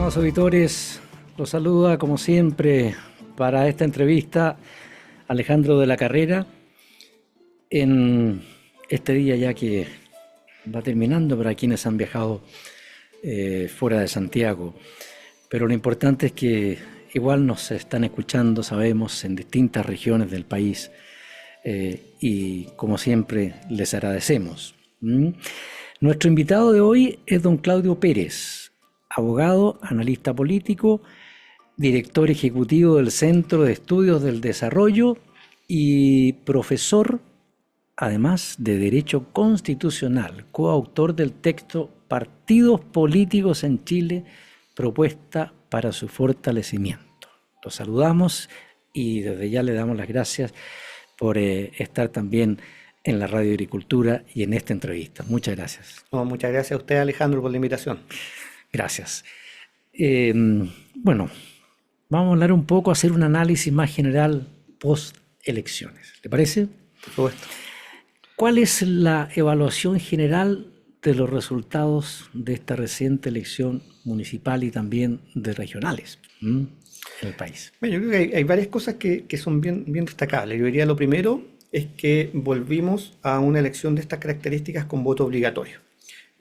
estimados auditores, los saluda como siempre para esta entrevista Alejandro de la Carrera en este día ya que va terminando para quienes han viajado fuera de Santiago, pero lo importante es que igual nos están escuchando, sabemos, en distintas regiones del país y como siempre les agradecemos. Nuestro invitado de hoy es don Claudio Pérez, abogado, analista político, director ejecutivo del Centro de Estudios del Desarrollo y profesor, además de Derecho Constitucional, coautor del texto Partidos Políticos en Chile, propuesta para su fortalecimiento. Los saludamos y desde ya le damos las gracias por estar también en la Radio Agricultura y en esta entrevista. Muchas gracias. No, muchas gracias a usted, Alejandro, por la invitación. Gracias. Bueno, vamos a hablar un poco, hacer un análisis más general post-elecciones. ¿Le parece? Por supuesto. ¿Cuál es la evaluación general de los resultados de esta reciente elección municipal y también de regionales en el país? Bueno, yo creo que hay varias cosas que son bien destacables. Yo diría lo primero es que volvimos a una elección de estas características con voto obligatorio.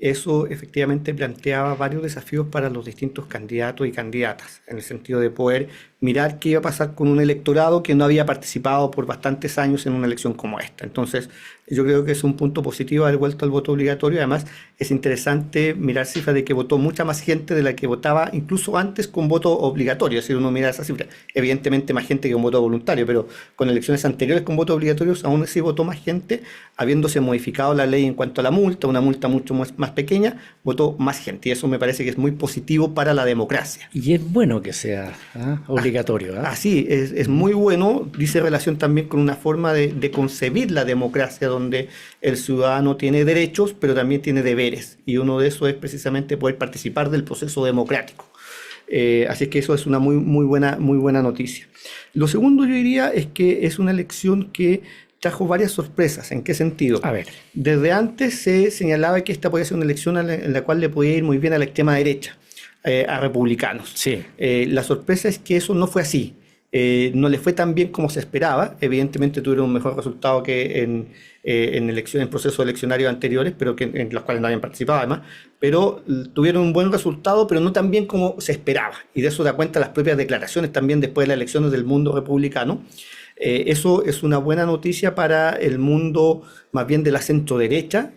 Eso efectivamente planteaba varios desafíos para los distintos candidatos y candidatas, en el sentido de poder mirar qué iba a pasar con un electorado que no había participado por bastantes años en una elección como esta. Entonces, yo creo que es un punto positivo haber vuelto al voto obligatorio. Además, es interesante mirar cifras de que votó mucha más gente de la que votaba incluso antes con voto obligatorio. Es decir, uno mira esa cifra, evidentemente más gente que con voto voluntario, pero con elecciones anteriores con voto obligatorio aún así votó más gente, habiéndose modificado la ley en cuanto a la multa, una multa mucho más pequeña, votó más gente. Y eso me parece que es muy positivo para la democracia. Y es bueno que sea obligatorio. Así, es muy bueno, dice relación también con una forma de concebir la democracia, donde el ciudadano tiene derechos, pero también tiene deberes. Y uno de esos es precisamente poder participar del proceso democrático. Así es que eso es una muy buena noticia. Lo segundo, yo diría, es que es una elección que trajo varias sorpresas. ¿En qué sentido? A ver. Desde antes se señalaba que esta podía ser una elección en la cual le podía ir muy bien a la extrema derecha, a republicanos. Sí. La sorpresa es que eso no fue así. No le fue tan bien como se esperaba. Evidentemente tuvieron un mejor resultado que en procesos eleccionarios anteriores, pero en los cuales no habían participado además, pero tuvieron un buen resultado, pero no tan bien como se esperaba. Y de eso da cuenta las propias declaraciones también después de las elecciones del mundo republicano. Eso es una buena noticia para el mundo más bien de la centro-derecha,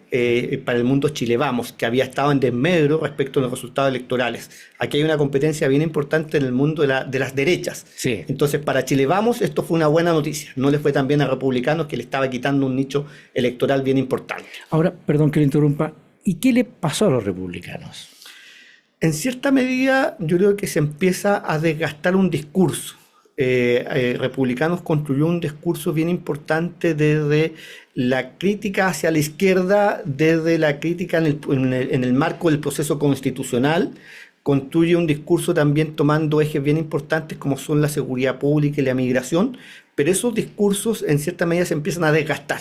para el mundo Chile Vamos, que había estado en desmedro respecto a los resultados electorales. Aquí hay una competencia bien importante en el mundo de las derechas. Sí. Entonces, para Chile Vamos, esto fue una buena noticia. No le fue tan bien a republicanos, que le estaba quitando un nicho electoral bien importante. Ahora, perdón que lo interrumpa, ¿y qué le pasó a los republicanos? En cierta medida, yo creo que se empieza a desgastar un discurso. Republicanos construyó un discurso bien importante desde la crítica hacia la izquierda, desde la crítica en el marco del proceso constitucional. Construye un discurso también tomando ejes bien importantes como son la seguridad pública y la migración, pero esos discursos en cierta medida se empiezan a desgastar,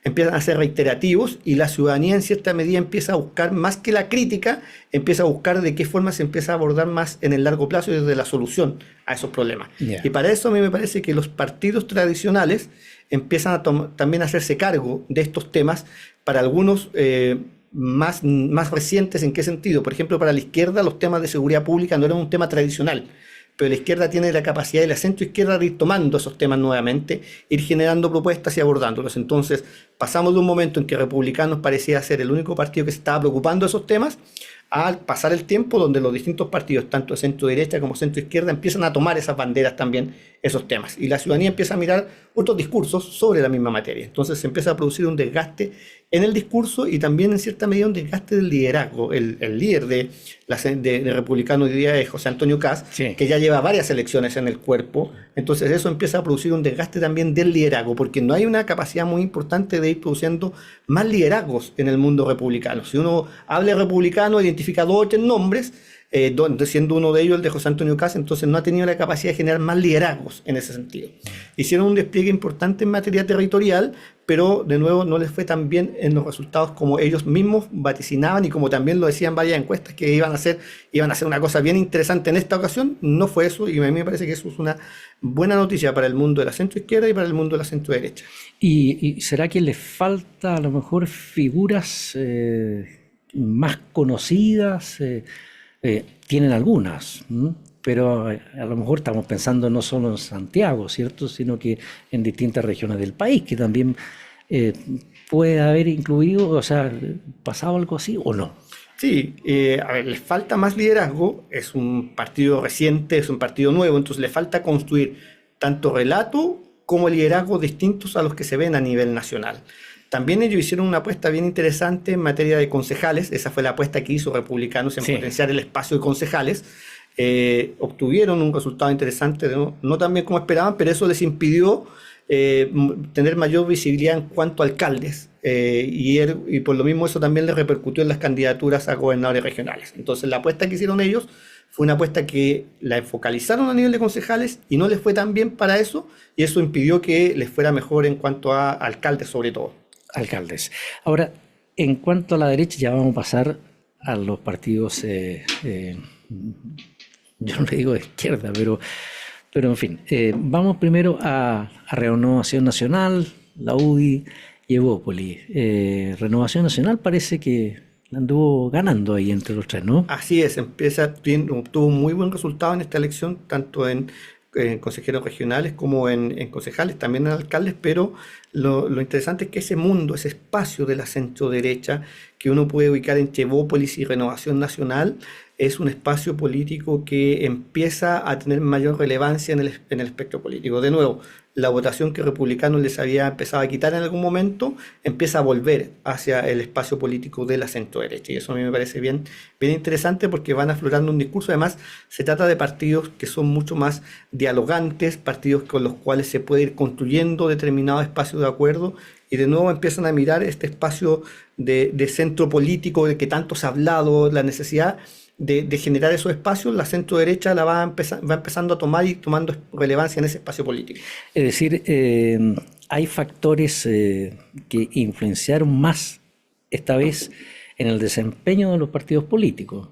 empiezan a ser reiterativos y la ciudadanía en cierta medida empieza a buscar más que la crítica, empieza a buscar de qué forma se empieza a abordar más en el largo plazo y desde la solución a esos problemas. Yeah. Y para eso a mí me parece que los partidos tradicionales empiezan también a hacerse cargo de estos temas, para algunos más recientes. ¿En qué sentido? Por ejemplo, para la izquierda los temas de seguridad pública no eran un tema tradicional, pero la izquierda tiene la capacidad y la centroizquierda de ir tomando esos temas nuevamente, ir generando propuestas y abordándolos. Entonces, pasamos de un momento en que Republicanos parecía ser el único partido que se estaba preocupando de esos temas, al pasar el tiempo donde los distintos partidos, tanto de centro derecha como centro izquierda, empiezan a tomar esas banderas también, esos temas. Y la ciudadanía empieza a mirar otros discursos sobre la misma materia. Entonces se empieza a producir un desgaste en el discurso y también en cierta medida un desgaste del liderazgo. El líder de republicano hoy día es José Antonio Kast, sí, que ya lleva varias elecciones en el cuerpo. Entonces eso empieza a producir un desgaste también del liderazgo, porque no hay una capacidad muy importante de ir produciendo más liderazgos en el mundo republicano. Si uno habla republicano, identifica 2 o 3 nombres, siendo uno de ellos el de José Antonio Kast, entonces no ha tenido la capacidad de generar más liderazgos en ese sentido. Hicieron un despliegue importante en materia territorial, pero de nuevo no les fue tan bien en los resultados como ellos mismos vaticinaban y como también lo decían varias encuestas que iban a hacer una cosa bien interesante en esta ocasión. No fue eso, y a mí me parece que eso es una buena noticia para el mundo de la centroizquierda y para el mundo de la centroderecha. ¿Y será que les falta a lo mejor figuras más conocidas? Tienen algunas, ¿no? Pero a lo mejor estamos pensando no solo en Santiago, ¿cierto? Sino que en distintas regiones del país, que también puede haber incluido, o sea, pasado algo así o no. Sí, a ver, les falta más liderazgo, es un partido reciente, es un partido nuevo, entonces le falta construir tanto relato como liderazgos distintos a los que se ven a nivel nacional. También ellos hicieron una apuesta bien interesante en materia de concejales, esa fue la apuesta que hizo Republicanos en potenciar el espacio de concejales. Obtuvieron un resultado interesante, no tan bien como esperaban, pero eso les impidió tener mayor visibilidad en cuanto a alcaldes, y por lo mismo eso también les repercutió en las candidaturas a gobernadores regionales. Entonces la apuesta que hicieron ellos fue una apuesta que la focalizaron a nivel de concejales y no les fue tan bien para eso, y eso impidió que les fuera mejor en cuanto a alcaldes sobre todo. Alcaldes. Ahora, en cuanto a la derecha, ya vamos a pasar a los partidos, yo no le digo de izquierda, pero en fin. Vamos primero a Renovación Nacional, la UDI y Evópoli. Renovación Nacional parece que la anduvo ganando ahí entre los tres, ¿no? Así es, obtuvo un muy buen resultado en esta elección, tanto en consejeros regionales como en concejales, también en alcaldes, pero lo interesante es que ese mundo, ese espacio de la centro-derecha que uno puede ubicar entre Evópolis y Renovación Nacional, es un espacio político que empieza a tener mayor relevancia en el espectro político. De nuevo, la votación que Republicanos les había empezado a quitar en algún momento empieza a volver hacia el espacio político de la centro-derecha. Y eso a mí me parece bien interesante porque van aflorando un discurso. Además, se trata de partidos que son mucho más dialogantes, partidos con los cuales se puede ir construyendo determinado espacio de acuerdo, y de nuevo empiezan a mirar este espacio de centro político de que tanto se ha hablado, la necesidad de generar esos espacios. La centro derecha la va empezando a tomar y tomando relevancia en ese espacio político. Es decir, hay factores que influenciaron más esta vez en el desempeño de los partidos políticos,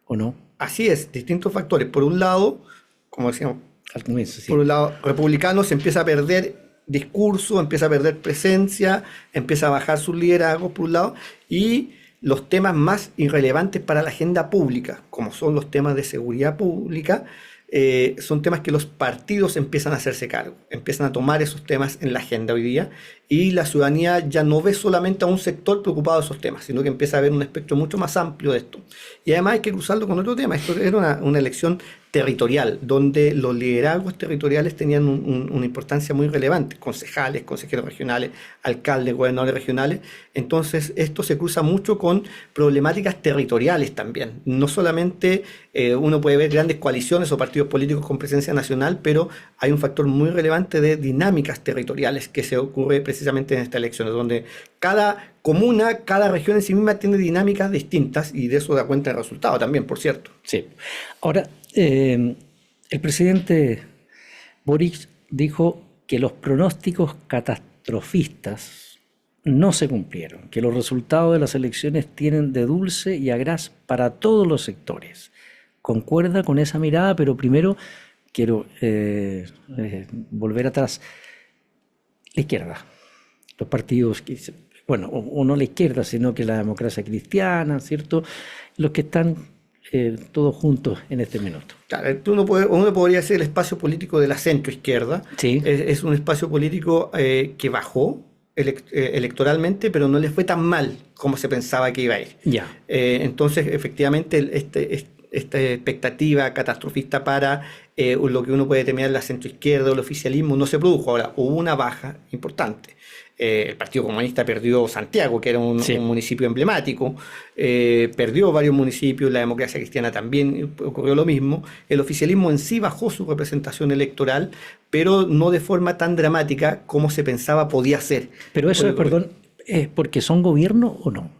¿o no? Así es, distintos factores. Por un lado, como decíamos, al comienzo, sí. Por un lado, Republicanos empieza a perder discurso, empieza a perder presencia, empieza a bajar sus liderazgos, por un lado, y los temas más irrelevantes para la agenda pública, como son los temas de seguridad pública, son temas que los partidos empiezan a hacerse cargo, empiezan a tomar esos temas en la agenda hoy día, y la ciudadanía ya no ve solamente a un sector preocupado de esos temas, sino que empieza a ver un espectro mucho más amplio de esto. Y además hay que cruzarlo con otro tema. Esto era una elección territorial, donde los liderazgos territoriales tenían una importancia muy relevante, concejales, consejeros regionales, alcaldes, gobernadores regionales. Entonces esto se cruza mucho con problemáticas territoriales también. No solamente uno puede ver grandes coaliciones o partidos políticos con presencia nacional, pero hay un factor muy relevante de dinámicas territoriales que se ocurre precisamente en estas elecciones, donde cada comuna, cada región en sí misma tiene dinámicas distintas, y de eso da cuenta el resultado también, por cierto. Sí. Ahora, el presidente Boric dijo que los pronósticos catastrofistas no se cumplieron, que los resultados de las elecciones tienen de dulce y a gras para todos los sectores. ¿Concuerda con esa mirada? Pero primero quiero volver atrás. La izquierda, los partidos, bueno, o no la izquierda, sino que la democracia cristiana, ¿cierto? Los que están todos juntos en este minuto. Claro, uno podría decir el espacio político de la centroizquierda. Sí. Es un espacio político que bajó electoralmente, pero no le fue tan mal como se pensaba que iba a ir. Ya. Entonces, efectivamente, esta expectativa catastrofista para lo que uno puede determinar la centroizquierda o el oficialismo no se produjo. Ahora, hubo una baja importante. El Partido Comunista perdió Santiago, que era un municipio emblemático, perdió varios municipios, la democracia cristiana también ocurrió lo mismo. El oficialismo en sí bajó su representación electoral, pero no de forma tan dramática como se pensaba podía ser. Pero eso ¿es porque son gobierno o no?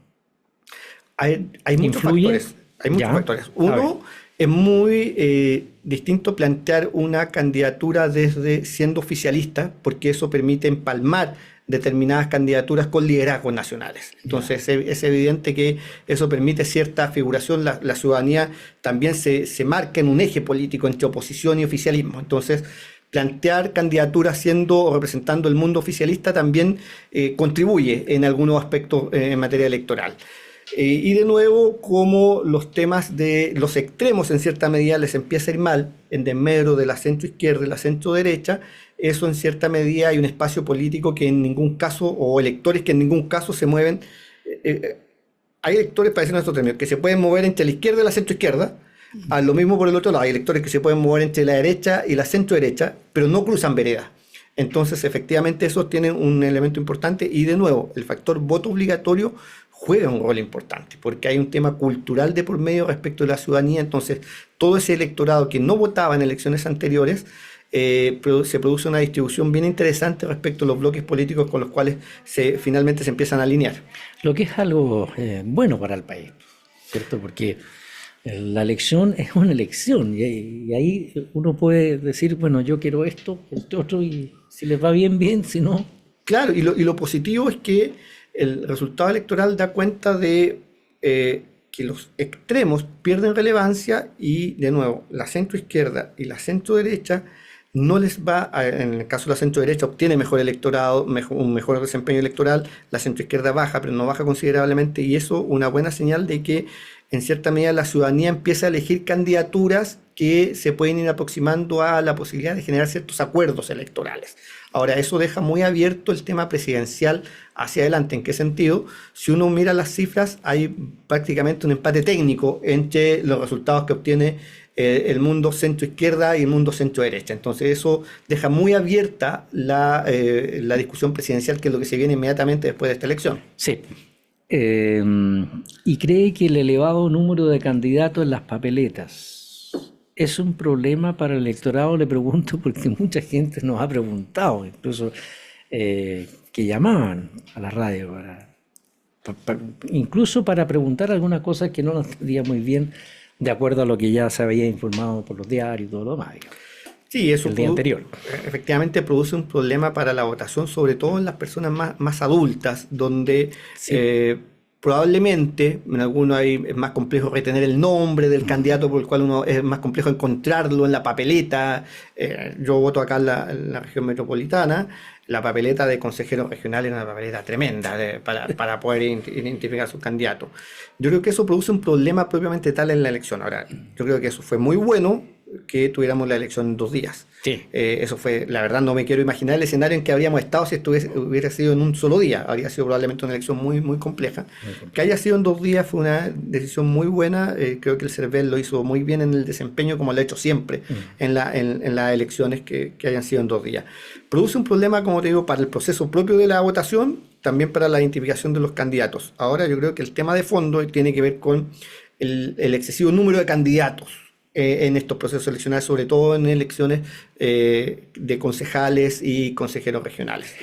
Hay muchos factores. Hay muchos Ya, factores. a ver. Uno, es muy distinto plantear una candidatura desde siendo oficialista, porque eso permite empalmar determinadas candidaturas con liderazgos nacionales. Ya. Entonces es evidente que eso permite cierta figuración, la ciudadanía también se marca en un eje político entre oposición y oficialismo. Entonces, plantear candidaturas siendo o representando el mundo oficialista también contribuye en algunos aspectos en materia electoral. Y de nuevo, como los temas de los extremos en cierta medida les empieza a ir mal, en desmedro de la centro izquierda y la centro derecha, eso en cierta medida hay un espacio político que en ningún caso, o electores que en ningún caso se mueven. eh, Hay electores, para decirlo en estos términos, que se pueden mover entre la izquierda y la centro izquierda. A lo mismo por el otro lado, hay electores que se pueden mover entre la derecha y la centro derecha, pero no cruzan vereda. Entonces, efectivamente, esos tienen un elemento importante y, de nuevo, el factor voto obligatorio juega un rol importante, porque hay un tema cultural de por medio respecto de la ciudadanía. Entonces, todo ese electorado que no votaba en elecciones anteriores, se produce una distribución bien interesante respecto a los bloques políticos con los cuales finalmente se empiezan a alinear. Lo que es algo bueno para el país, ¿cierto? Porque la elección es una elección y ahí uno puede decir, bueno, yo quiero esto otro, y si les va bien, bien, si no... Claro, y lo positivo es que el resultado electoral da cuenta de que los extremos pierden relevancia y, de nuevo, la centroizquierda y la centroderecha no les va, en el caso de la centroderecha obtiene mejor electorado, un mejor desempeño electoral, la centroizquierda baja, pero no baja considerablemente, y eso una buena señal de que en cierta medida la ciudadanía empieza a elegir candidaturas que se pueden ir aproximando a la posibilidad de generar ciertos acuerdos electorales. Ahora, eso deja muy abierto el tema presidencial hacia adelante. ¿En qué sentido? Si uno mira las cifras, hay prácticamente un empate técnico entre los resultados que obtiene el mundo centro-izquierda y el mundo centro-derecha. Entonces, eso deja muy abierta la discusión presidencial, que es lo que se viene inmediatamente después de esta elección. Sí. Y cree que el elevado número de candidatos en las papeletas es un problema para el electorado, le pregunto, porque mucha gente nos ha preguntado, incluso que llamaban a la radio, incluso para preguntar algunas cosas que no nos entendía muy bien, de acuerdo a lo que ya se había informado por los diarios y todo lo demás, digamos, Sí, eso el día anterior. efectivamente produce un problema para la votación, sobre todo en las personas más adultas, donde Sí. probablemente en algunos es más complejo retener el nombre del candidato, por el cual uno es más complejo encontrarlo en la papeleta. Yo voto acá en la región metropolitana. La papeleta de consejeros regionales es una papeleta tremenda para poder identificar a sus candidatos. Yo creo que eso produce un problema propiamente tal en la elección. Ahora, yo creo que eso fue muy bueno que tuviéramos la elección en 2 días. Sí. Eso fue, la verdad, no me quiero imaginar el escenario en que habríamos estado si esto hubiera sido en un solo día. Habría sido probablemente una elección muy, muy compleja. Que haya sido en 2 días fue una decisión muy buena. Creo que el CERVEL lo hizo muy bien en el desempeño, como lo ha hecho siempre en las elecciones que hayan sido en 2 días. Produce un problema, como te digo, para el proceso propio de la votación, también para la identificación de los candidatos. Ahora yo creo que el tema de fondo tiene que ver con el excesivo número de candidatos en estos procesos eleccionales, sobre todo en elecciones de concejales y consejeros regionales.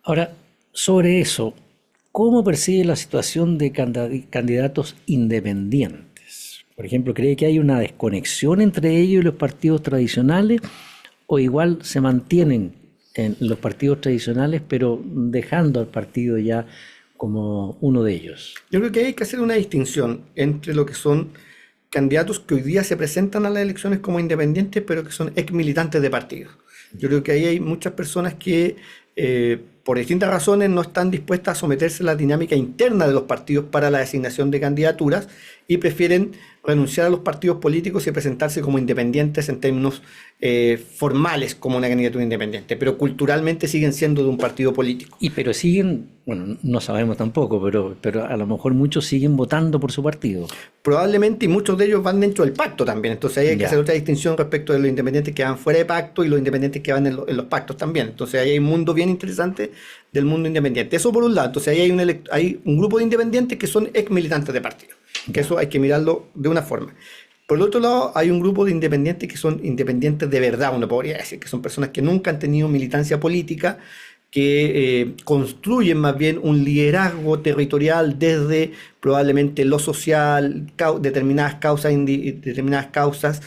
Ahora, sobre eso, ¿cómo percibe la situación de candidatos independientes? Por ejemplo, ¿cree que hay una desconexión entre ellos y los partidos tradicionales o igual se mantienen en los partidos tradicionales pero dejando al partido ya como uno de ellos? Yo creo que hay que hacer una distinción entre lo que son candidatos que hoy día se presentan a las elecciones como independientes, pero que son ex militantes de partidos. Yo creo que ahí hay muchas personas que por distintas razones no están dispuestas a someterse a la dinámica interna de los partidos para la designación de candidaturas y prefieren renunciar a los partidos políticos y presentarse como independientes en términos formales como una candidatura independiente, pero culturalmente siguen siendo de un partido político. Pero siguen, bueno, no sabemos tampoco, pero a lo mejor muchos siguen votando por su partido. Probablemente, y muchos de ellos van dentro del pacto también. Entonces ahí hay que Ya. hacer otra distinción respecto de los independientes que van fuera de pacto y los independientes que van en los pactos también. Entonces ahí hay un mundo bien interesante del mundo independiente. Eso por un lado. Entonces ahí hay un grupo de independientes que son ex militantes de partido. Que eso hay que mirarlo de una forma. Por el otro lado, hay un grupo de independientes que son independientes de verdad, uno podría decir, que son personas que nunca han tenido militancia política, que construyen más bien un liderazgo territorial desde probablemente lo social, determinadas causas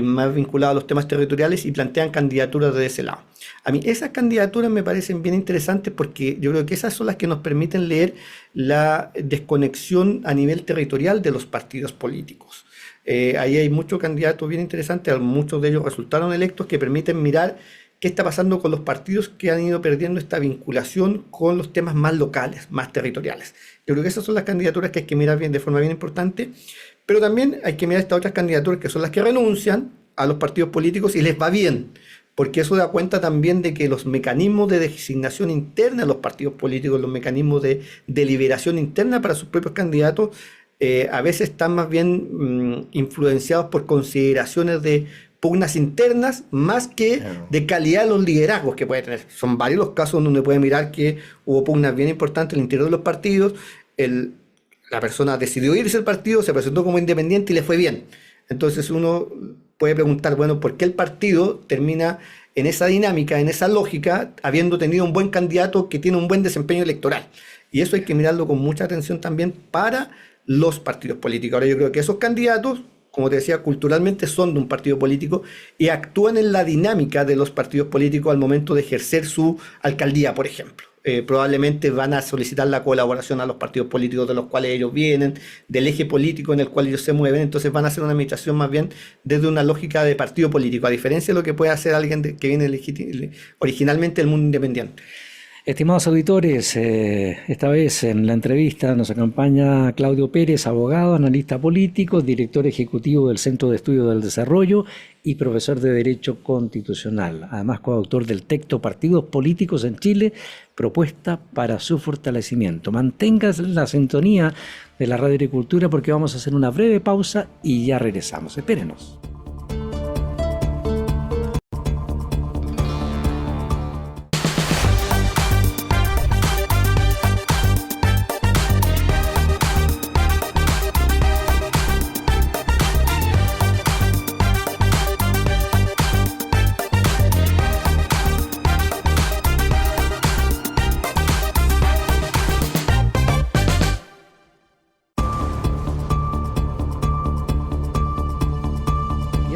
más vinculadas a los temas territoriales, y plantean candidaturas de ese lado. A mí esas candidaturas me parecen bien interesantes porque yo creo que esas son las que nos permiten leer la desconexión a nivel territorial de los partidos políticos. Ahí hay muchos candidatos bien interesantes, muchos de ellos resultaron electos, que permiten mirar qué está pasando con los partidos que han ido perdiendo esta vinculación con los temas más locales, más territoriales. Yo creo que esas son las candidaturas que hay que mirar bien, de forma bien importante, pero también hay que mirar estas otras candidaturas que son las que renuncian a los partidos políticos y les va bien, porque eso da cuenta también de que los mecanismos de designación interna de los partidos políticos, los mecanismos de deliberación interna para sus propios candidatos, a veces están más bien influenciados por consideraciones de pugnas internas más que de calidad de los liderazgos que puede tener. Son varios los casos donde puede mirar que hubo pugnas bien importantes en el interior de los partidos, la persona decidió irse del partido, se presentó como independiente y le fue bien. Entonces uno puede preguntar, bueno, ¿por qué el partido termina en esa dinámica, en esa lógica, habiendo tenido un buen candidato que tiene un buen desempeño electoral? Y eso hay que mirarlo con mucha atención también para los partidos políticos. Ahora yo creo que esos candidatos, como te decía, culturalmente son de un partido político y actúan en la dinámica de los partidos políticos al momento de ejercer su alcaldía, por ejemplo. Probablemente van a solicitar la colaboración a los partidos políticos de los cuales ellos vienen, del eje político en el cual ellos se mueven, entonces van a hacer una administración más bien desde una lógica de partido político, a diferencia de lo que puede hacer alguien que viene originalmente del mundo independiente. Estimados auditores, esta vez en la entrevista nos acompaña Claudio Pérez, abogado, analista político, director ejecutivo del Centro de Estudios del Desarrollo y profesor de Derecho Constitucional. Además, coautor del texto Partidos Políticos en Chile, propuesta para su fortalecimiento. Mantengas la sintonía de la Radio Agricultura porque vamos a hacer una breve pausa y ya regresamos. Espérenos.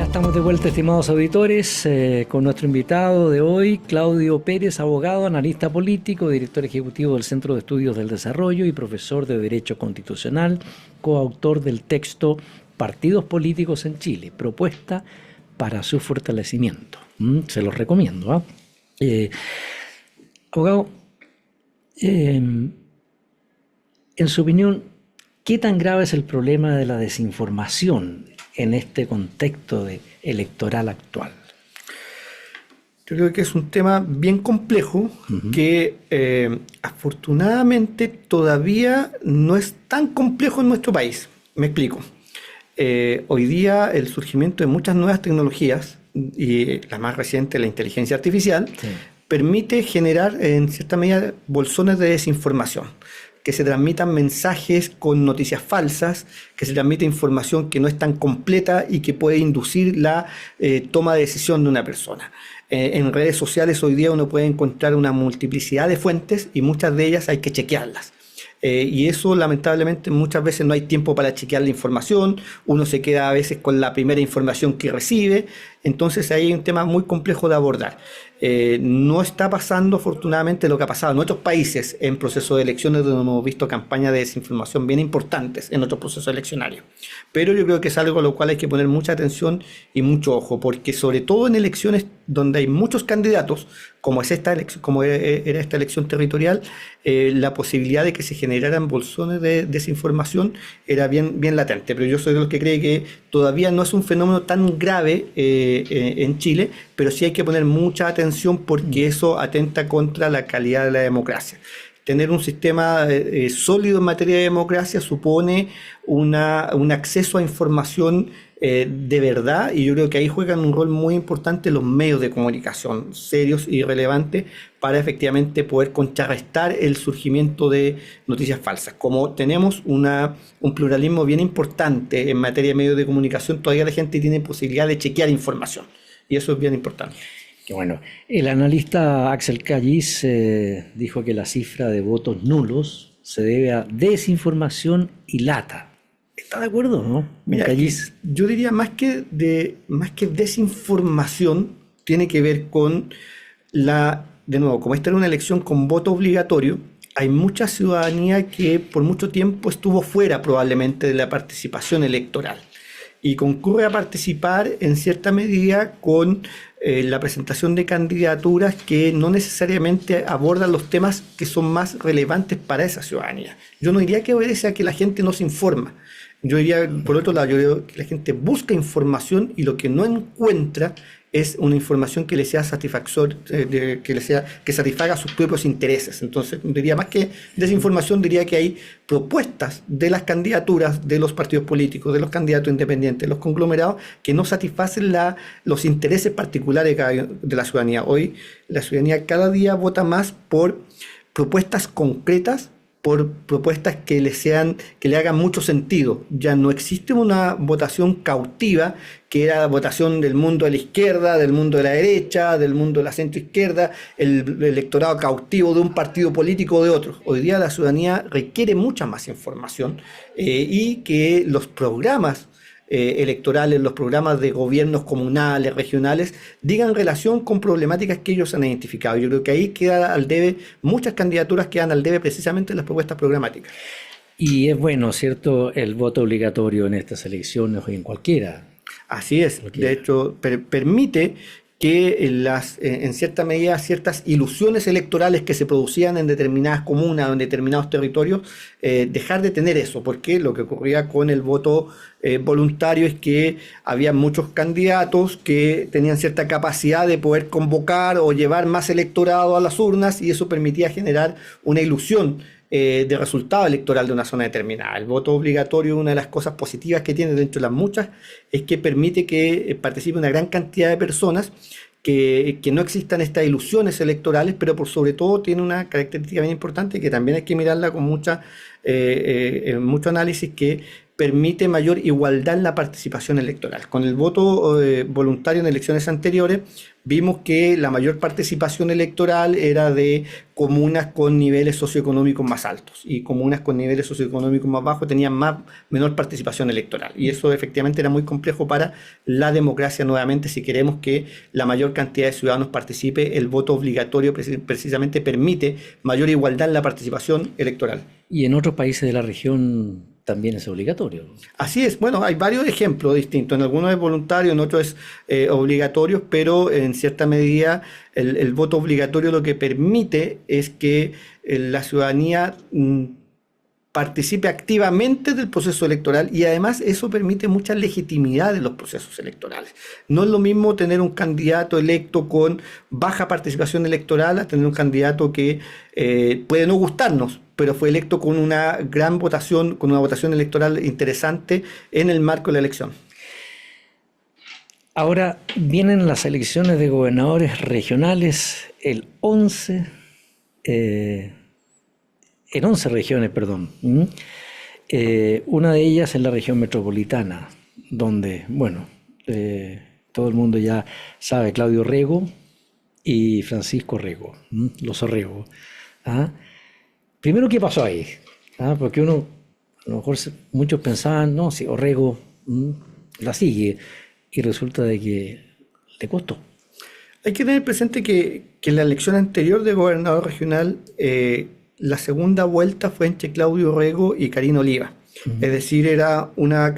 Estamos de vuelta, estimados auditores, con nuestro invitado de hoy, Claudio Pérez, abogado, analista político, director ejecutivo del Centro de Estudios del Desarrollo y profesor de Derecho Constitucional, coautor del texto Partidos Políticos en Chile, propuesta para su fortalecimiento. Se los recomiendo. Abogado, en su opinión, ¿qué tan grave es el problema de la desinformación en este contexto electoral actual? Yo creo que es un tema bien complejo que afortunadamente todavía no es tan complejo en nuestro país. Me explico. Hoy día el surgimiento de muchas nuevas tecnologías y la más reciente, la inteligencia artificial, permite generar en cierta medida bolsones de desinformación, que se transmitan mensajes con noticias falsas, que se transmite información que no es tan completa y que puede inducir la toma de decisión de una persona. En redes sociales hoy día uno puede encontrar una multiplicidad de fuentes y muchas de ellas hay que chequearlas. Y eso lamentablemente muchas veces no hay tiempo para chequear la información, uno se queda a veces con la primera información que recibe, entonces ahí hay un tema muy complejo de abordar. No está pasando afortunadamente lo que ha pasado en otros países en procesos de elecciones donde hemos visto campañas de desinformación bien importantes en otros procesos eleccionarios. Pero yo creo que es algo a lo cual hay que poner mucha atención y mucho ojo, porque sobre todo en elecciones donde hay muchos candidatos, como es esta elección, como era esta elección territorial, la posibilidad de que se generaran bolsones de desinformación era bien latente. Pero yo soy de los que cree que todavía no es un fenómeno tan grave en Chile, pero sí hay que poner mucha atención porque eso atenta contra la calidad de la democracia. Tener un sistema sólido en materia de democracia supone un acceso a información de verdad, y yo creo que ahí juegan un rol muy importante los medios de comunicación serios y relevantes para efectivamente poder contrarrestar el surgimiento de noticias falsas. Como tenemos un pluralismo bien importante en materia de medios de comunicación, todavía la gente tiene posibilidad de chequear información y eso es bien importante. Que bueno, el analista Axel Callis dijo que la cifra de votos nulos se debe a desinformación y lata. ¿Está de acuerdo, no? Mira, Callis. yo diría más que desinformación, tiene que ver con de nuevo, como esta era una elección con voto obligatorio, hay mucha ciudadanía que por mucho tiempo estuvo fuera probablemente de la participación electoral y concurre a participar en cierta medida con la presentación de candidaturas que no necesariamente abordan los temas que son más relevantes para esa ciudadanía. Yo no diría que obedece a que la gente no se informa. Yo diría, por otro lado, yo creo que la gente busca información y lo que no encuentra es una información que le sea que satisfaga sus propios intereses. Entonces, diría más que desinformación, diría que hay propuestas de las candidaturas de los partidos políticos, de los candidatos independientes, de los conglomerados, que no satisfacen los intereses particulares de la ciudadanía. Hoy la ciudadanía cada día vota más por propuestas concretas, por propuestas que le hagan mucho sentido. Ya no existe una votación cautiva, que era la votación del mundo de la izquierda, del mundo de la derecha, del mundo de la centroizquierda, el electorado cautivo de un partido político o de otro. Hoy día la ciudadanía requiere mucha más información y que los programas electorales, los programas de gobiernos comunales, regionales, digan relación con problemáticas que ellos han identificado. Yo creo que ahí queda al debe, muchas candidaturas quedan al debe precisamente en las propuestas programáticas. Y es bueno, ¿cierto?, el voto obligatorio en estas elecciones o en cualquiera. Así es. De hecho, permite que en cierta medida ciertas ilusiones electorales que se producían en determinadas comunas o en determinados territorios, dejar de tener eso, porque lo que ocurría con el voto voluntario es que había muchos candidatos que tenían cierta capacidad de poder convocar o llevar más electorado a las urnas y eso permitía generar una ilusión de resultado electoral de una zona determinada. El voto obligatorio, una de las cosas positivas que tiene dentro de las muchas, es que permite que participe una gran cantidad de personas, que no existan estas ilusiones electorales, pero por sobre todo tiene una característica bien importante que también hay que mirarla con mucho análisis, que permite mayor igualdad en la participación electoral. Con el voto voluntario en elecciones anteriores, vimos que la mayor participación electoral era de comunas con niveles socioeconómicos más altos y comunas con niveles socioeconómicos más bajos tenían menor participación electoral. Y eso efectivamente era muy complejo para la democracia nuevamente. Si queremos que la mayor cantidad de ciudadanos participe, el voto obligatorio precisamente permite mayor igualdad en la participación electoral. Y en otros países de la región también es obligatorio. Así es. Bueno, hay varios ejemplos distintos. En algunos es voluntario, en otros es obligatorio, pero en cierta medida el voto obligatorio lo que permite es que la ciudadanía participe activamente del proceso electoral y además eso permite mucha legitimidad en los procesos electorales. No es lo mismo tener un candidato electo con baja participación electoral a tener un candidato que puede no gustarnos, pero fue electo con una gran votación, con una votación electoral interesante en el marco de la elección. Ahora vienen las elecciones de gobernadores regionales en 11 regiones, perdón. Una de ellas es la región metropolitana, donde, bueno, todo el mundo ya sabe, Claudio Rego y Francisco Rego, los Orrego. Primero, ¿qué pasó ahí? Porque a lo mejor muchos pensaban, no, si Orrego la sigue, y resulta de que le costó. Hay que tener presente que en la elección anterior de gobernador regional, la segunda vuelta fue entre Claudio Rego y Karina Oliva. Es decir, era una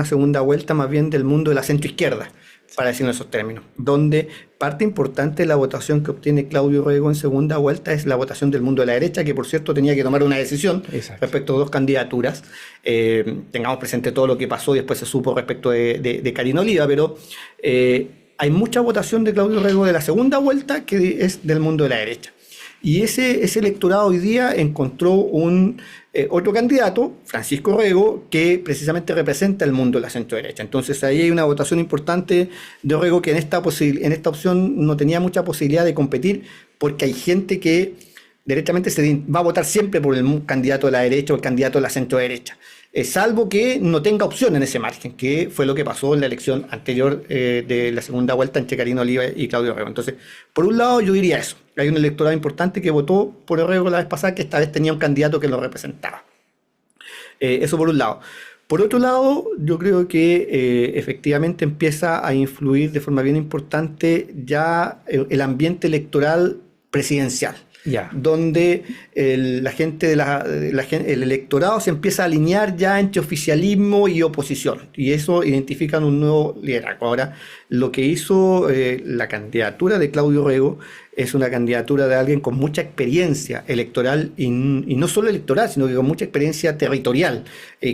segunda vuelta más bien del mundo de la centroizquierda, para decirlo en esos términos, donde parte importante de la votación que obtiene Claudio Rego en segunda vuelta es la votación del mundo de la derecha, que por cierto tenía que tomar una decisión respecto a dos candidaturas. Tengamos presente todo lo que pasó y después se supo respecto de Karina Oliva, pero hay mucha votación de Claudio Rego de la segunda vuelta que es del mundo de la derecha. Y ese electorado hoy día encontró otro candidato, Francisco Rego, que precisamente representa el mundo de la centro-derecha. Entonces ahí hay una votación importante de Rego que en esta opción no tenía mucha posibilidad de competir, porque hay gente que directamente va a votar siempre por el candidato de la derecha o el candidato de la centro-derecha. salvo que no tenga opción en ese margen, que fue lo que pasó en la elección anterior de la segunda vuelta entre Karina Oliva y Claudio Rego. Entonces, por un lado yo diría eso, hay un electorado importante que votó por Rego la vez pasada, que esta vez tenía un candidato que lo representaba. Eso por un lado. Por otro lado, yo creo que efectivamente empieza a influir de forma bien importante ya el ambiente electoral presidencial, donde la gente el electorado se empieza a alinear ya entre oficialismo y oposición, y eso identifican un nuevo liderazgo. Ahora, lo que hizo la candidatura de Claudio Rego es una candidatura de alguien con mucha experiencia electoral y no solo electoral, sino que con mucha experiencia territorial.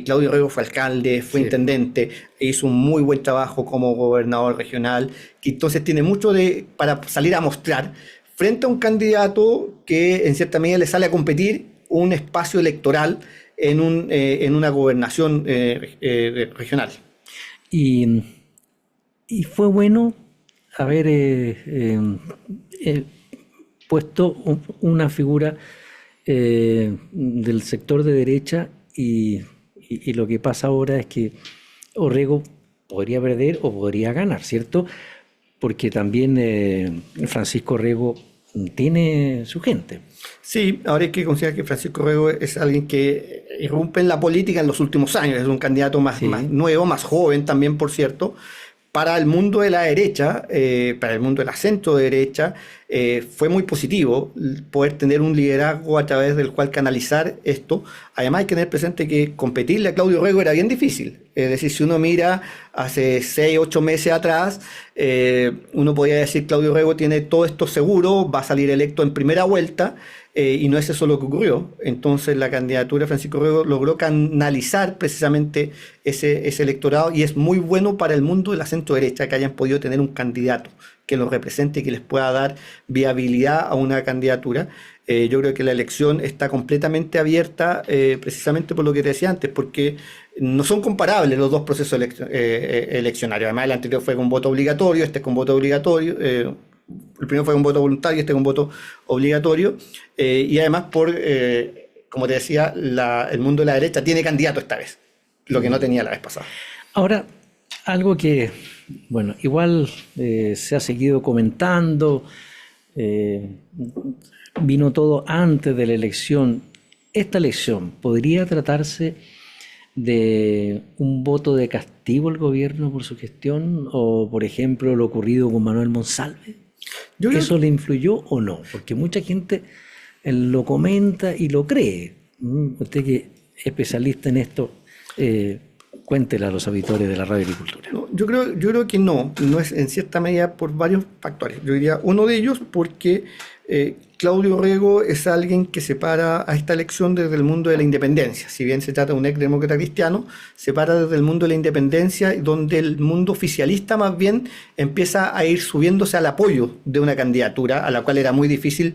Claudio Rego fue alcalde, fue intendente, hizo un muy buen trabajo como gobernador regional, y entonces tiene mucho para salir a mostrar frente a un candidato que en cierta medida le sale a competir un espacio electoral en una gobernación regional. Y fue bueno haber puesto una figura del sector de derecha y lo que pasa ahora es que Orrego podría perder o podría ganar, ¿cierto? Porque también Francisco Orrego tiene su gente. Sí, ahora hay que considerar que Francisco Orrego es alguien que irrumpe en la política en los últimos años, es un candidato más nuevo, más joven también, por cierto. Para el mundo de la derecha, para el mundo de la centro derecha, fue muy positivo poder tener un liderazgo a través del cual canalizar esto. Además hay que tener presente que competirle a Claudio Rego era bien difícil. Es decir, si uno mira hace 6, 8 meses atrás, uno podía decir Claudio Rego tiene todo esto seguro, va a salir electo en primera vuelta, y no es eso lo que ocurrió. Entonces la candidatura de Francisco Rego logró canalizar precisamente ese electorado, y es muy bueno para el mundo de la centro derecha que hayan podido tener un candidato que los represente y que les pueda dar viabilidad a una candidatura. Yo creo que la elección está completamente abierta precisamente por lo que te decía antes, porque no son comparables los dos procesos eleccionarios. Además, el anterior fue con voto obligatorio, este es con voto obligatorio. El primero fue con voto voluntario, este con voto obligatorio. Y además, como te decía, el mundo de la derecha tiene candidato esta vez, lo que no tenía la vez pasada. Ahora, algo que, bueno, igual se ha seguido comentando, vino todo antes de la elección. ¿Esta elección podría tratarse de un voto de castigo al gobierno por su gestión? O, por ejemplo, lo ocurrido con Manuel Monsalve. ¿Eso le influyó o no? Porque mucha gente lo comenta y lo cree. Usted que es especialista en esto, cuéntele a los auditores de la Radio Agricultura. No, yo creo que no es en cierta medida por varios factores. Yo diría uno de ellos porque Claudio Rego es alguien que separa a esta elección desde el mundo de la independencia. Si bien se trata de un ex demócrata cristiano, se para desde el mundo de la independencia, donde el mundo oficialista más bien empieza a ir subiéndose al apoyo de una candidatura a la cual era muy difícil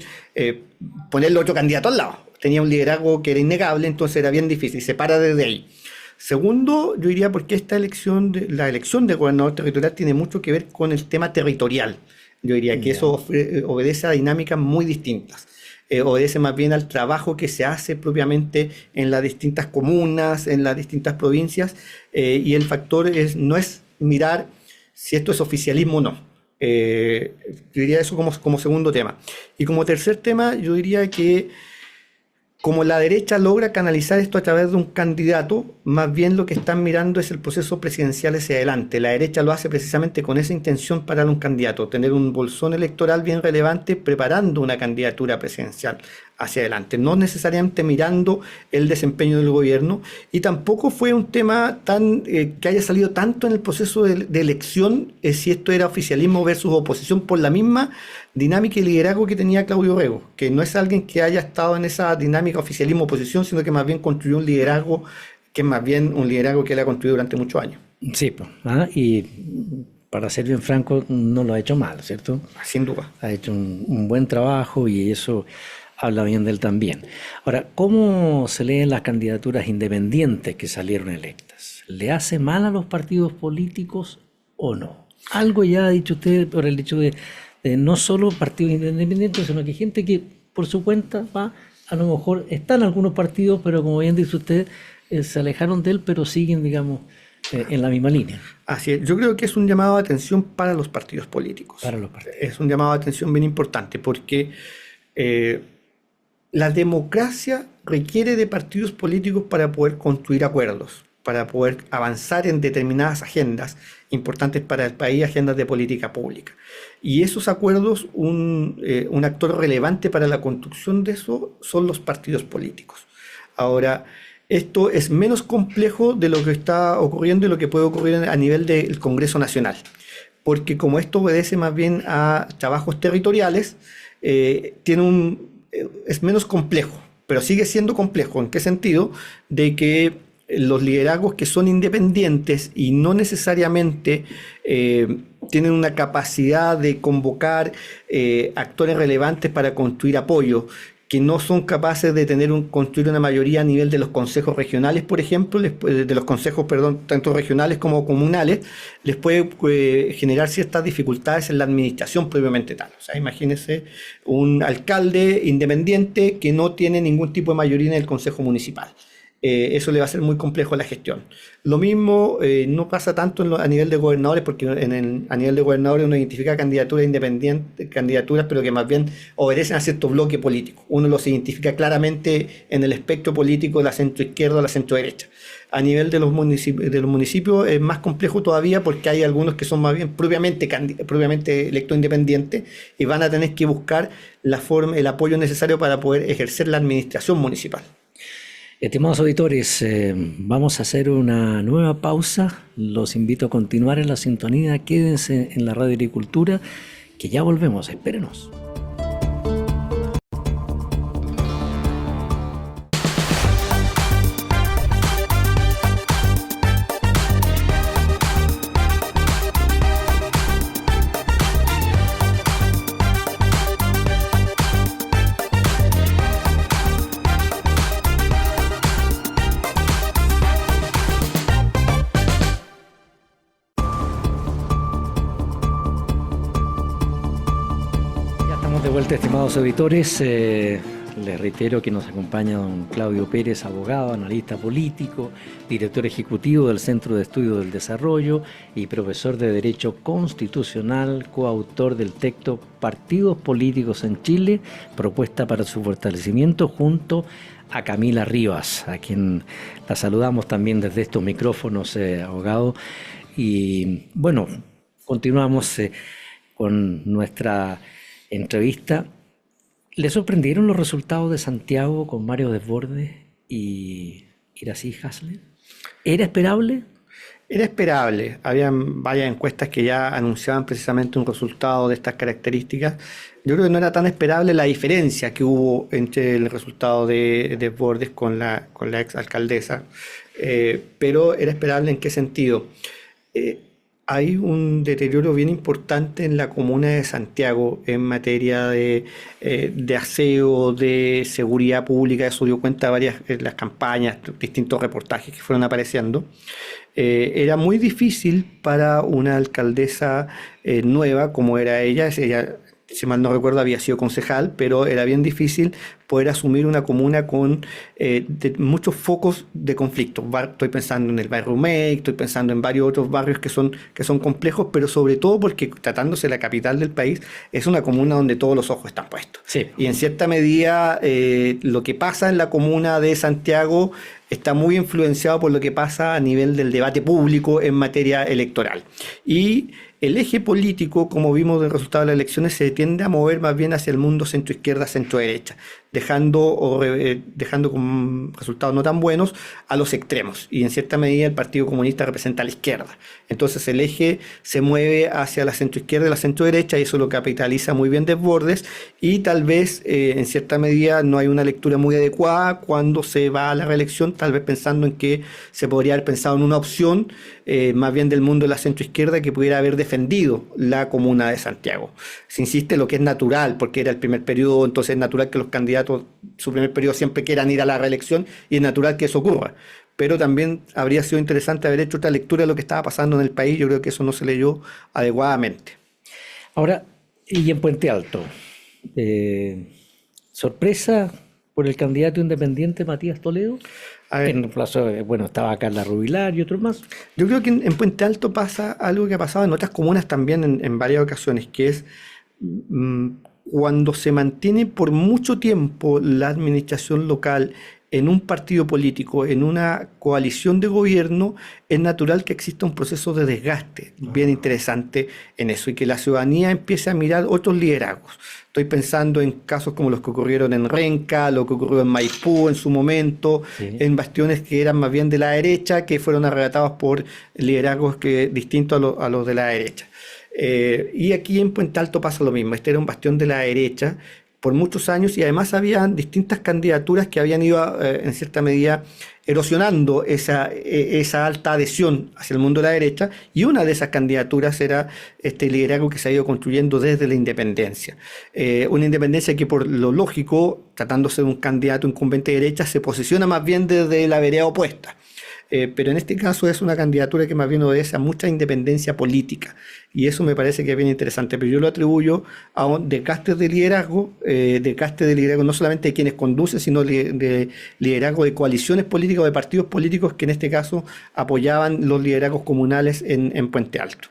ponerle otro candidato al lado. Tenía un liderazgo que era innegable, entonces era bien difícil, se para desde ahí. Segundo, yo diría porque la elección de gobernador territorial tiene mucho que ver con el tema territorial. Yo diría que eso obedece a dinámicas muy distintas. Obedece más bien al trabajo que se hace propiamente en las distintas comunas, en las distintas provincias, y el factor no es mirar si esto es oficialismo o no. Yo diría eso como segundo tema. Y como tercer tema, yo diría que como la derecha logra canalizar esto a través de un candidato, más bien lo que están mirando es el proceso presidencial hacia adelante. La derecha lo hace precisamente con esa intención para un candidato, tener un bolsón electoral bien relevante preparando una candidatura presidencial hacia adelante, no necesariamente mirando el desempeño del gobierno, y tampoco fue un tema que haya salido tanto en el proceso de elección, si esto era oficialismo versus oposición, por la misma dinámica y liderazgo que tenía Claudio Rego, que no es alguien que haya estado en esa dinámica oficialismo-oposición, sino que más bien construyó un liderazgo que es más bien un liderazgo que él ha construido durante muchos años. Sí, y para ser bien franco, no lo ha hecho mal, ¿cierto? Sin duda. Ha hecho un buen trabajo y eso habla bien de él también. Ahora, ¿cómo se leen las candidaturas independientes que salieron electas? ¿Le hace mal a los partidos políticos o no? Algo ya ha dicho usted por el hecho de no solo partidos independientes, sino que hay gente que por su cuenta va, a lo mejor está en algunos partidos, pero como bien dice usted, se alejaron de él, pero siguen, digamos, en la misma línea. Así es. Yo creo que es un llamado de atención para los partidos políticos. Para los partidos. Es un llamado de atención bien importante porque la democracia requiere de partidos políticos para poder construir acuerdos, para poder avanzar en determinadas agendas importantes para el país, agendas de política pública. Y esos acuerdos, un actor relevante para la construcción de eso son los partidos políticos. Ahora, esto es menos complejo de lo que está ocurriendo y lo que puede ocurrir a nivel del Congreso Nacional, porque como esto obedece más bien a trabajos territoriales, es menos complejo, pero sigue siendo complejo. ¿En qué sentido? De que los liderazgos que son independientes y no necesariamente tienen una capacidad de convocar actores relevantes para construir apoyo, que no son capaces de construir una mayoría a nivel de los consejos regionales, por ejemplo, de los consejos, perdón, tanto regionales como comunales, les puede generar ciertas dificultades en la administración propiamente tal. O sea, imagínense un alcalde independiente que no tiene ningún tipo de mayoría en el consejo municipal. Eso le va a ser muy complejo la gestión. Lo mismo no pasa tanto a nivel de gobernadores, porque a nivel de gobernadores uno identifica candidaturas independientes, candidaturas, pero que más bien obedecen a cierto bloque político. Uno los identifica claramente en el espectro político de la centroizquierda o la centroderecha. A nivel de los municipios es más complejo todavía porque hay algunos que son más bien propiamente electos independientes y van a tener que buscar el apoyo necesario para poder ejercer la administración municipal. Estimados auditores, vamos a hacer una nueva pausa. Los invito a continuar en la sintonía. Quédense en la Radio Agricultura, que ya volvemos. Espérenos. De vuelta, estimados auditores, les reitero que nos acompaña don Claudio Pérez, abogado, analista político, director ejecutivo del Centro de Estudio del Desarrollo y profesor de Derecho Constitucional, coautor del texto Partidos Políticos en Chile, propuesta para su fortalecimiento, junto a Camila Rivas, a quien la saludamos también desde estos micrófonos, abogado. Y bueno, continuamos con nuestra entrevista. ¿Le sorprendieron los resultados de Santiago con Mario Desbordes y Iracy Hasler? ¿Era esperable? Era esperable. Habían varias encuestas que ya anunciaban precisamente un resultado de estas características. Yo creo que no era tan esperable la diferencia que hubo entre el resultado de Desbordes con la ex alcaldesa, pero era esperable. ¿En qué sentido? Hay un deterioro bien importante en la comuna de Santiago en materia de aseo, de seguridad pública. Eso dio cuenta varias las campañas, distintos reportajes que fueron apareciendo. Era muy difícil para una alcaldesa nueva como era ella, si mal no recuerdo, había sido concejal, pero era bien difícil poder asumir una comuna con muchos focos de conflicto. Estoy pensando en el barrio May, estoy pensando en varios otros barrios que son complejos, pero sobre todo porque, tratándose de la capital del país, es una comuna donde todos los ojos están puestos. Sí. Y en cierta medida, lo que pasa en la comuna de Santiago está muy influenciado por lo que pasa a nivel del debate público en materia electoral. Y el eje político, como vimos del resultado de las elecciones, se tiende a mover más bien hacia el mundo centroizquierda, centroderecha, dejando con resultados no tan buenos a los extremos. Y en cierta medida el Partido Comunista representa a la izquierda. Entonces el eje se mueve hacia la centroizquierda y la centroderecha, y eso lo capitaliza muy bien Desbordes, y tal vez en cierta medida no hay una lectura muy adecuada cuando se va a la reelección, tal vez pensando en que se podría haber pensado en una opción más bien del mundo de la centroizquierda que pudiera haber defendido la comuna de Santiago. Se insiste en lo que es natural, porque era el primer periodo, entonces es natural que los candidatos su primer periodo siempre quieran ir a la reelección, y es natural que eso ocurra. Pero también habría sido interesante haber hecho otra lectura de lo que estaba pasando en el país. Yo creo que eso no se leyó adecuadamente. Ahora, y en Puente Alto, sorpresa por el candidato independiente Matías Toledo. A ver, En el plazo, bueno, estaba Carla Rubilar y otros más. yo creo que en Puente Alto pasa algo que ha pasado en otras comunas también en varias ocasiones, que es mm, cuando se mantiene por mucho tiempo la administración local en un partido político, en una coalición de gobierno, es natural que exista un proceso de desgaste bien interesante en eso y que la ciudadanía empiece a mirar otros liderazgos. Estoy pensando en casos como los que ocurrieron en Renca, lo que ocurrió en Maipú en su momento, Sí. en bastiones que eran más bien de la derecha, que fueron arrebatados por liderazgos distintos a los de la derecha. Y aquí en Puente Alto pasa lo mismo. Este era un bastión de la derecha por muchos años y además había distintas candidaturas que habían ido en cierta medida erosionando esa alta adhesión hacia el mundo de la derecha, y una de esas candidaturas era este liderazgo que se ha ido construyendo desde la independencia. Una independencia que por lo lógico, tratándose de un candidato incumbente de derecha, se posiciona más bien desde la vereda opuesta. Pero en este caso es una candidatura que más bien obedece a mucha independencia política y eso me parece que es bien interesante, pero yo lo atribuyo a un desgaste de liderazgo no solamente de quienes conducen, sino de liderazgo de coaliciones políticas o de partidos políticos que en este caso apoyaban los liderazgos comunales en Puente Alto.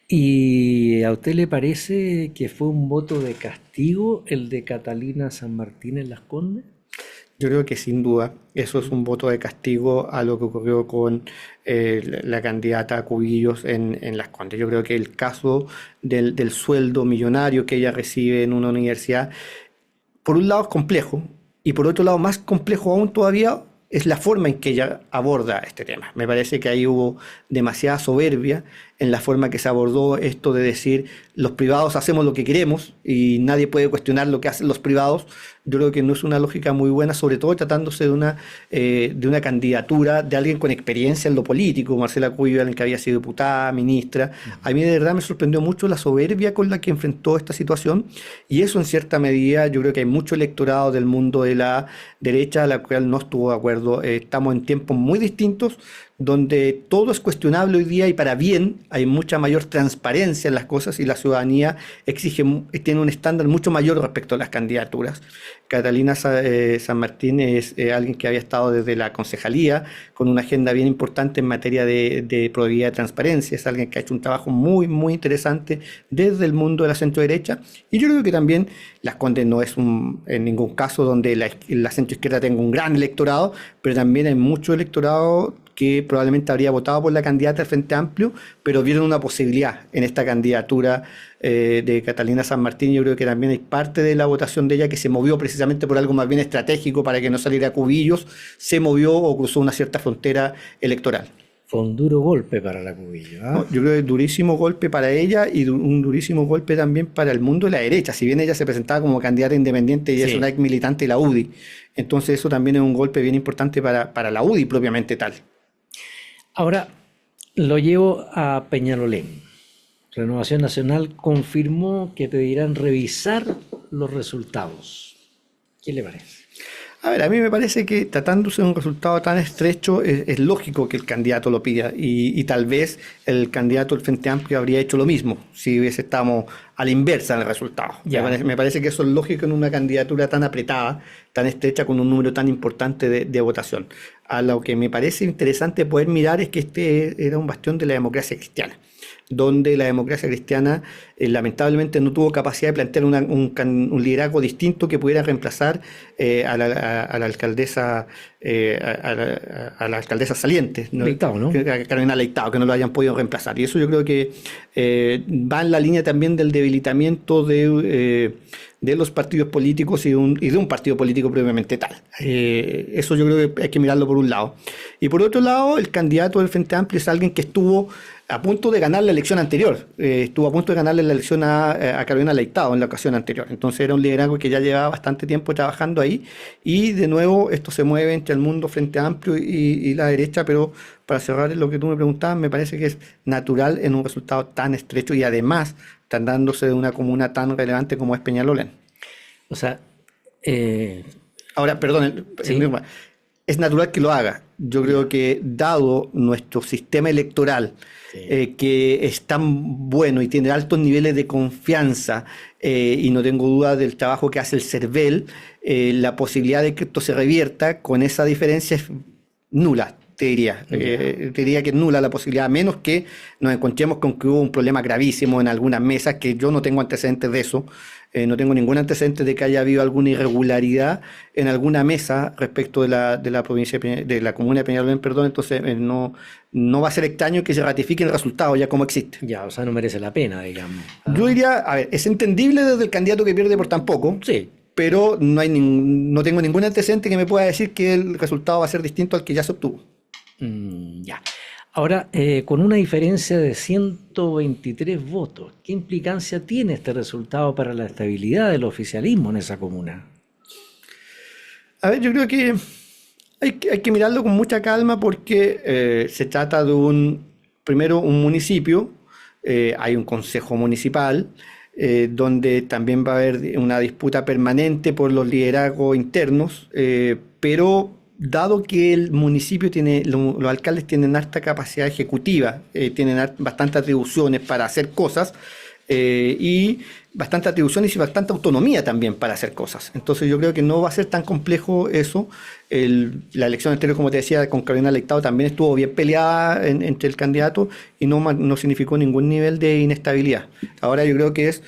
¿Y a usted le parece que fue un voto de castigo el de Catalina San Martín en Las Condes? Yo creo que sin duda eso es un voto de castigo a lo que ocurrió con la candidata Cubillos en Las Condes. Yo creo que el caso del sueldo millonario que ella recibe en una universidad, por un lado es complejo y por otro lado más complejo aún todavía es la forma en que ella aborda este tema. Me parece que ahí hubo demasiada soberbia en la forma que se abordó esto de decir los privados hacemos lo que queremos y nadie puede cuestionar lo que hacen los privados. Yo creo que no es una lógica muy buena, sobre todo tratándose de una candidatura de alguien con experiencia en lo político, Marcela Cubillo, alguien que había sido diputada, ministra. A mí de verdad me sorprendió mucho la soberbia con la que enfrentó esta situación y eso en cierta medida yo creo que hay mucho electorado del mundo de la derecha a la cual no estuvo de acuerdo. Estamos en tiempos muy distintos donde todo es cuestionable hoy día y para bien hay mucha mayor transparencia en las cosas y la ciudadanía tiene un estándar mucho mayor respecto a las candidaturas. Catalina San Martín es alguien que había estado desde la concejalía con una agenda bien importante en materia de probabilidad de transparencia, es alguien que ha hecho un trabajo muy, muy interesante desde el mundo de la centro-derecha y yo creo que también Las Condes no es en ningún caso donde la centro-izquierda tenga un gran electorado, pero también hay mucho electorado que probablemente habría votado por la candidata del Frente Amplio, pero vieron una posibilidad en esta candidatura de Catalina San Martín. Yo creo que también hay parte de la votación de ella que se movió precisamente por algo más bien estratégico para que no saliera Cubillos, se movió o cruzó una cierta frontera electoral. Fue un duro golpe para la Cubillo, ¿ah? No, yo creo que durísimo golpe para ella y un durísimo golpe también para el mundo de la derecha, si bien ella se presentaba como candidata independiente y es Sí. una ex militante de la UDI, entonces eso también es un golpe bien importante para la UDI propiamente tal. Ahora lo llevo a Peñalolén. Renovación Nacional confirmó que pedirán revisar los resultados. ¿Qué le parece? A ver, a mí me parece que tratándose de un resultado tan estrecho, es lógico que el candidato lo pida y tal vez el candidato del Frente Amplio habría hecho lo mismo si hubiese estado a la inversa en el resultado. Ya. Me parece que eso es lógico en una candidatura tan apretada, tan estrecha, con un número tan importante de votación. A lo que me parece interesante poder mirar es que este era un bastión de la democracia cristiana, donde la democracia cristiana lamentablemente no tuvo capacidad de plantear un liderazgo distinto que pudiera reemplazar a la alcaldesa a la alcaldesa saliente, ¿no? Leitao, ¿no? Carolina Leitao, que no lo hayan podido reemplazar. Y eso yo creo que va en la línea también del debilitamiento de los partidos políticos y de un partido político previamente tal. Eso yo creo que hay que mirarlo por un lado. Y por otro lado, el candidato del Frente Amplio es alguien que estuvo a punto de ganar la elección anterior. Estuvo a punto de ganarle la elección a Carolina Leitao en la ocasión anterior. Entonces era un liderazgo que ya llevaba bastante tiempo trabajando ahí. Y de nuevo esto se mueve entre el mundo Frente Amplio y la derecha, pero para cerrar lo que tú me preguntabas, me parece que es natural en un resultado tan estrecho y además tratándose de una comuna tan relevante como es Peñalolén. O sea, Ahora, perdón, sí. es natural que lo haga. Yo creo que dado nuestro sistema electoral, Sí. que es tan bueno y tiene altos niveles de confianza, y no tengo duda del trabajo que hace el CERVEL, la posibilidad de que esto se revierta con esa diferencia es nula, te diría. Te diría que es nula la posibilidad, a menos que nos encontremos con que hubo un problema gravísimo en algunas mesas, que yo no tengo antecedentes de eso. No tengo ningún antecedente de que haya habido alguna irregularidad en alguna mesa respecto de la provincia de la comuna de Peñalolén, perdón. Entonces no va a ser extraño que se ratifique el resultado ya como existe. Ya, o sea, no merece la pena, digamos. Yo diría, a ver, es entendible desde el candidato que pierde por tan poco. Sí. Pero no tengo ningún antecedente que me pueda decir que el resultado va a ser distinto al que ya se obtuvo. Ya. Ahora, con una diferencia de 123 votos, ¿qué implicancia tiene este resultado para la estabilidad del oficialismo en esa comuna? A ver, yo creo que hay que mirarlo con mucha calma porque se trata de primero un municipio, hay un consejo municipal, donde también va a haber una disputa permanente por los liderazgos internos, pero dado que el municipio los alcaldes tienen alta capacidad ejecutiva, tienen bastantes atribuciones para hacer cosas, y bastantes atribuciones y bastante autonomía también para hacer cosas. Entonces yo creo que no va a ser tan complejo eso. La elección anterior, como te decía, con Carolina Leitao también estuvo bien peleada entre el candidato y no significó ningún nivel de inestabilidad. Ahora yo creo que es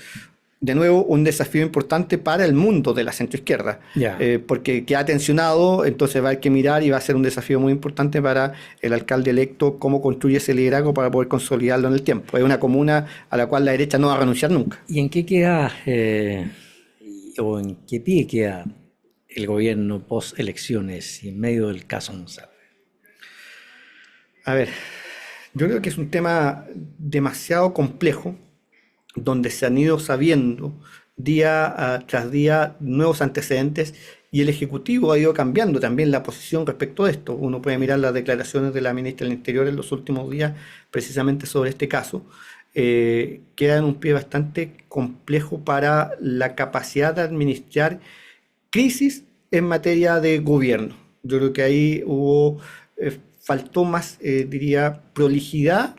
de nuevo un desafío importante para el mundo de la centroizquierda, porque queda tensionado, entonces va a haber que mirar y va a ser un desafío muy importante para el alcalde electo cómo construye ese liderazgo para poder consolidarlo en el tiempo. Es una comuna a la cual la derecha no va a renunciar nunca. ¿Y en qué queda, o en qué pie queda el gobierno post elecciones y en medio del caso Monsalve? A ver, yo creo que es un tema demasiado complejo, donde se han ido sabiendo día tras día nuevos antecedentes y el Ejecutivo ha ido cambiando también la posición respecto a esto. Uno puede mirar las declaraciones de la ministra del Interior en los últimos días precisamente sobre este caso. Queda en un pie bastante complejo para la capacidad de administrar crisis en materia de gobierno. Yo creo que ahí faltó más, diría, prolijidad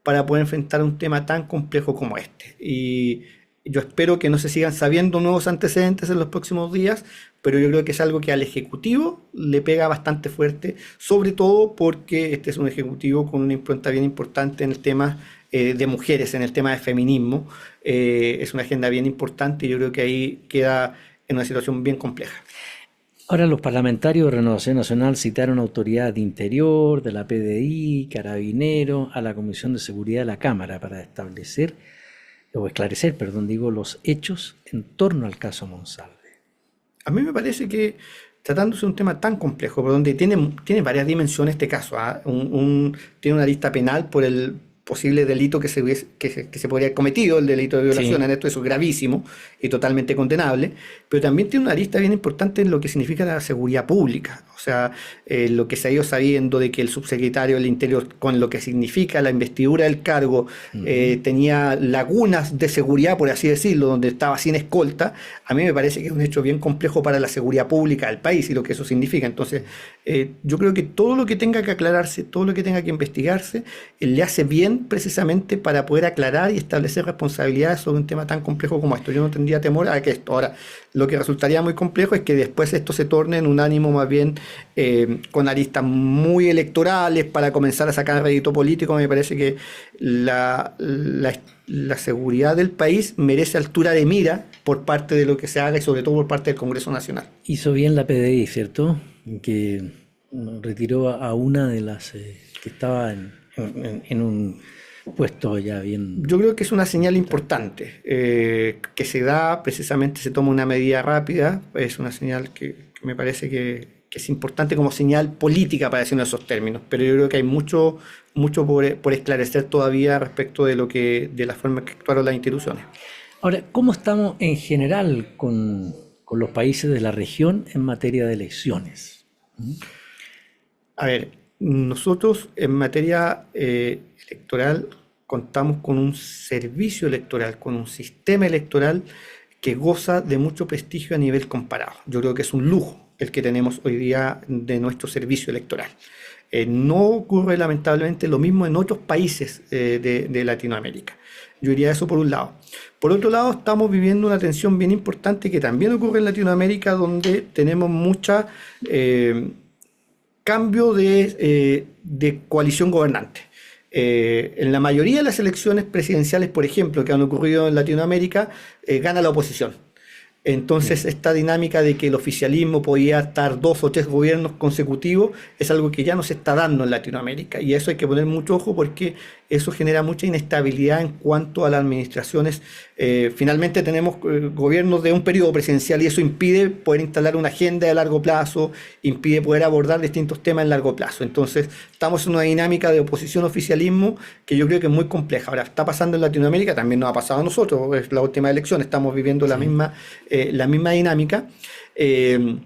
para poder enfrentar un tema tan complejo como este. Y yo espero que no se sigan sabiendo nuevos antecedentes en los próximos días, pero yo creo que es algo que al Ejecutivo le pega bastante fuerte, sobre todo porque este es un Ejecutivo con una impronta bien importante en el tema de mujeres, en el tema de feminismo. Es una agenda bien importante y yo creo que ahí queda en una situación bien compleja. Ahora los parlamentarios de Renovación Nacional citaron a autoridades de Interior, de la PDI, Carabineros, a la Comisión de Seguridad de la Cámara para esclarecer, los hechos en torno al caso Monsalve. A mí me parece que tratándose de un tema tan complejo, por donde tiene varias dimensiones este caso, tiene una lista penal por el posible delito que se podría haber cometido, el delito de violación, sí. En esto eso es gravísimo y totalmente condenable, pero también tiene una lista bien importante en lo que significa la seguridad pública, o sea, lo que se ha ido sabiendo de que el subsecretario del Interior, con lo que significa la investidura del cargo, tenía lagunas de seguridad, por así decirlo, donde estaba sin escolta. A mí me parece que es un hecho bien complejo para la seguridad pública del país y lo que eso significa. Entonces, yo creo que todo lo que tenga que aclararse, todo lo que tenga que investigarse, le hace bien precisamente para poder aclarar y establecer responsabilidades sobre un tema tan complejo como esto. Yo no tendría temor a que esto. Ahora, lo que resultaría muy complejo es que después esto se torne en un ánimo más bien con aristas muy electorales para comenzar a sacar rédito político. Me parece que la seguridad del país merece altura de mira por parte de lo que se haga y sobre todo por parte del Congreso Nacional. Hizo bien la PDI, ¿cierto? Que retiró a una de las que estaba en un puesto ya bien... Yo creo que es una señal importante, que se da, precisamente se toma una medida rápida, es una señal que me parece que es importante como señal política, para decirlo en esos términos, pero yo creo que hay mucho por esclarecer todavía respecto de la forma que actuaron las instituciones. Ahora, ¿cómo estamos en general con los países de la región en materia de elecciones? A ver, nosotros en materia electoral contamos con un servicio electoral, con un sistema electoral que goza de mucho prestigio a nivel comparado. Yo creo que es un lujo el que tenemos hoy día de nuestro servicio electoral. No ocurre lamentablemente lo mismo en otros países de Latinoamérica. Yo diría eso por un lado. Por otro lado, estamos viviendo una tensión bien importante que también ocurre en Latinoamérica, donde tenemos mucha cambio de coalición gobernante. En la mayoría de las elecciones presidenciales, por ejemplo, que han ocurrido en Latinoamérica, gana la oposición. Entonces, esta dinámica de que el oficialismo podía estar 2 o 3 gobiernos consecutivos es algo que ya no se está dando en Latinoamérica, y eso hay que poner mucho ojo porque eso genera mucha inestabilidad en cuanto a las administraciones. Finalmente tenemos gobiernos de un periodo presidencial y eso impide poder instalar una agenda de largo plazo, impide poder abordar distintos temas en largo plazo. Entonces estamos en una dinámica de oposición-oficialismo que yo creo que es muy compleja. Ahora, está pasando en Latinoamérica, también nos ha pasado a nosotros, es la última elección, estamos viviendo la misma dinámica. En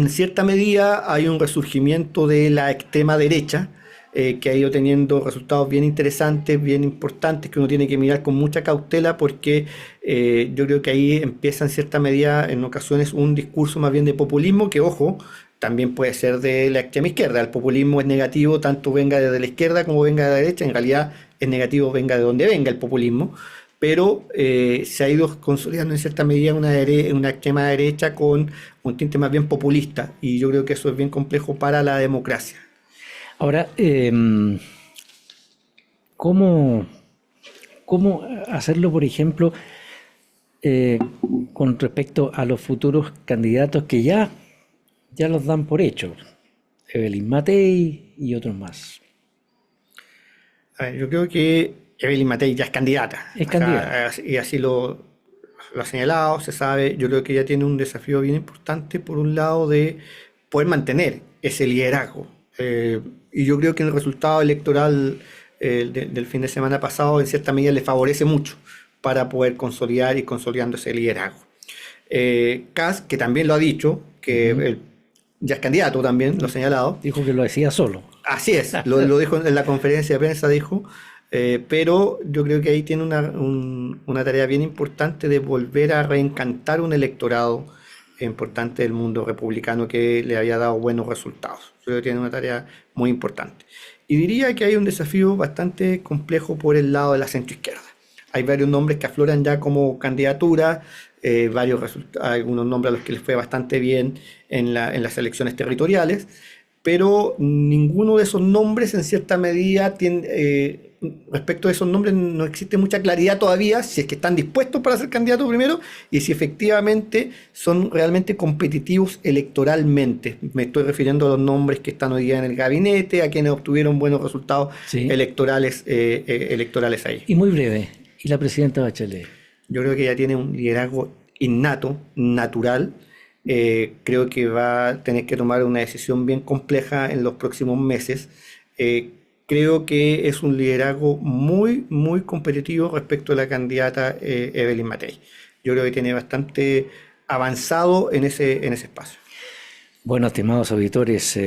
cierta medida hay un resurgimiento de la extrema derecha, que ha ido teniendo resultados bien interesantes, bien importantes, que uno tiene que mirar con mucha cautela porque yo creo que ahí empieza en cierta medida, en ocasiones, un discurso más bien de populismo, que ojo, también puede ser de la extrema izquierda. El populismo es negativo, tanto venga desde la izquierda como venga de la derecha. En realidad es negativo venga de donde venga el populismo, pero se ha ido consolidando en cierta medida una extrema derecha con un tinte más bien populista, y yo creo que eso es bien complejo para la democracia. Ahora, ¿cómo hacerlo, por ejemplo, con respecto a los futuros candidatos que ya los dan por hecho? Evelyn Matei y otros más. A ver, yo creo que Evelyn Matei ya es candidata. Es candidata. Y así lo ha señalado, se sabe. Yo creo que ella tiene un desafío bien importante, por un lado, de poder mantener ese liderazgo. Y yo creo que el resultado electoral del fin de semana pasado, en cierta medida, le favorece mucho para poder consolidar y consolidando ese liderazgo. Kast, que también lo ha dicho, que ya es candidato también, lo ha señalado. Dijo que lo decía solo. Así es, lo dijo en la conferencia de prensa, dijo. Pero yo creo que ahí tiene una tarea bien importante de volver a reencantar un electorado importante del mundo republicano que le había dado buenos resultados. Creo que tiene una tarea muy importante. Y diría que hay un desafío bastante complejo por el lado de la centroizquierda. Hay varios nombres que afloran ya como candidatura, algunos nombres a los que les fue bastante bien en las elecciones territoriales, pero ninguno de esos nombres en cierta medida tiene... respecto a esos nombres no existe mucha claridad todavía si es que están dispuestos para ser candidatos primero y si efectivamente son realmente competitivos electoralmente. Me estoy refiriendo a los nombres que están hoy día en el gabinete, a quienes obtuvieron buenos resultados electorales ahí. Y muy breve, ¿y la presidenta Bachelet? Yo creo que ella tiene un liderazgo innato, natural. Creo que va a tener que tomar una decisión bien compleja en los próximos meses. Creo que es un liderazgo muy, muy competitivo respecto a la candidata Evelyn Matei. Yo creo que tiene bastante avanzado en ese espacio. Bueno, estimados auditores,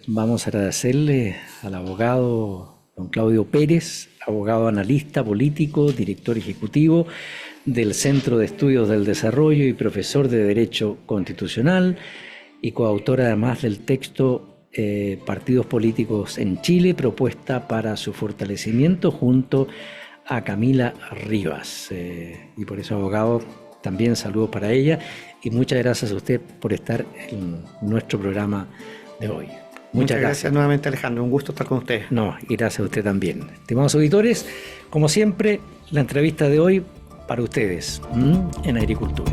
vamos a agradecerle al abogado don Claudio Pérez, abogado analista político, director ejecutivo del Centro de Estudios del Desarrollo y profesor de Derecho Constitucional y coautor además del texto Partidos Políticos en Chile, propuesta para su fortalecimiento, junto a Camila Rivas. Y por eso, abogado, también saludos para ella y muchas gracias a usted por estar en nuestro programa de hoy. Muchas gracias nuevamente, Alejandro, un gusto estar con ustedes. No, y gracias a usted también. Estimados auditores, como siempre, la entrevista de hoy para ustedes en Agricultura.